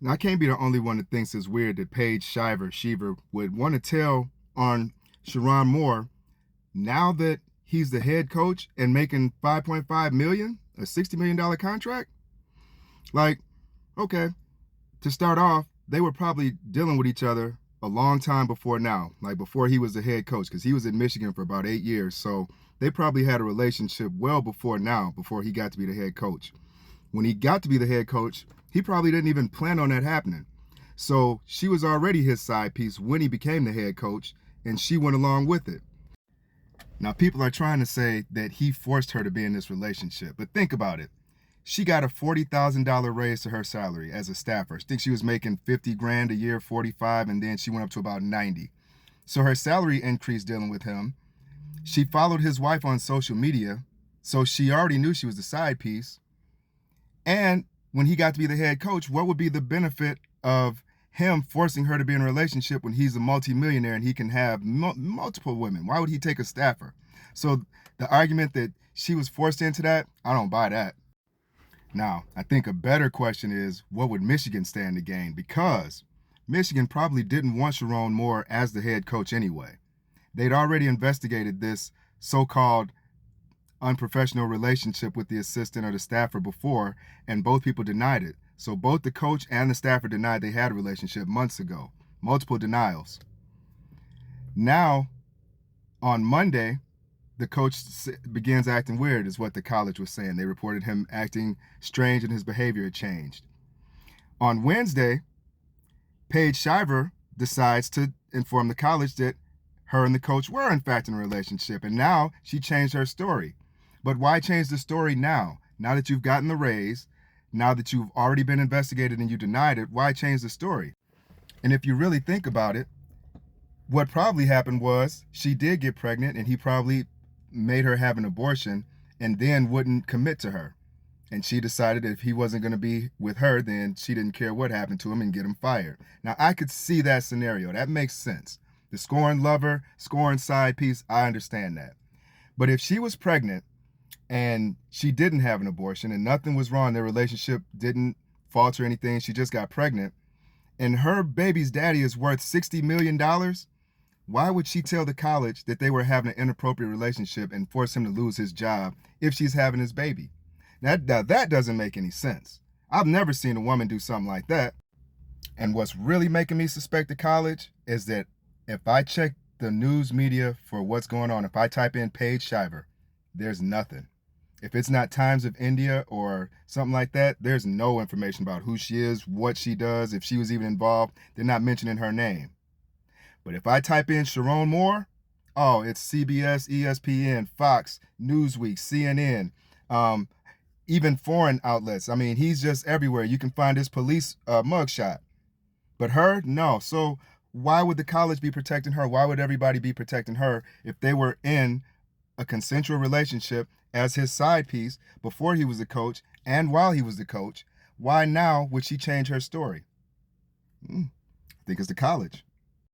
Now, I can't be the only one that thinks it's weird that Paige Shiver would want to tell on Sheronne Moore now that he's the head coach and making 5.5 million, a $60 million contract. Like, okay, to start off, they were probably dealing with each other a long time before now, like before he was the head coach, because he was at Michigan for about 8 years. So they probably had a relationship well before now, before he got to be the head coach. When he got to be the head coach, he probably didn't even plan on that happening. So she was already his side piece when he became the head coach, and she went along with it. Now, people are trying to say that he forced her to be in this relationship, but think about it. She got a $40,000 raise to her salary as a staffer. I think she was making 50 grand a year, 45, and then she went up to about 90. So her salary increased dealing with him. She followed his wife on social media, so she already knew she was the side piece. And when he got to be the head coach, what would be the benefit of him forcing her to be in a relationship when he's a multimillionaire and he can have multiple women? Why would he take a staffer? So the argument that she was forced into that, I don't buy that. Now, I think a better question is, what would Michigan stand to gain? Because Michigan probably didn't want Sheronne Moore as the head coach anyway. They'd already investigated this so-called unprofessional relationship with the assistant or the staffer before, and both people denied it. So both the coach and the staffer denied they had a relationship months ago. Multiple denials. Now, on Monday, the coach begins acting weird, is what the college was saying. They reported him acting strange and his behavior had changed. On Wednesday, Paige Shiver decides to inform the college that her and the coach were in fact in a relationship, and now she changed her story. But why change the story now? Now that you've gotten the raise, now that you've already been investigated and you denied it, why change the story? And if you really think about it, what probably happened was she did get pregnant and he probably made her have an abortion and then wouldn't commit to her. And she decided if he wasn't going to be with her, then she didn't care what happened to him and get him fired. Now, I could see that scenario. That makes sense. The scorned lover, scorned side piece, I understand that. But if she was pregnant and she didn't have an abortion and nothing was wrong, their relationship didn't falter anything, she just got pregnant, and her baby's daddy is worth $60 million, why would she tell the college that they were having an inappropriate relationship and force him to lose his job if she's having his baby? That doesn't make any sense. I've never seen a woman do something like that. And what's really making me suspect the college is that if I check the news media for what's going on, if I type in Paige Shiver, there's nothing. If it's not Times of India or something like that, there's no information about who she is, what she does, if she was even involved. They're not mentioning her name. But if I type in Sheronne Moore, oh, it's CBS, ESPN, Fox, Newsweek, CNN, even foreign outlets. I mean, he's just everywhere. You can find his police mugshot. But her, no. So why would the college be protecting her? Why would everybody be protecting her if they were in a consensual relationship as his side piece before he was the coach and while he was the coach? Why now would she change her story? I think it's the college.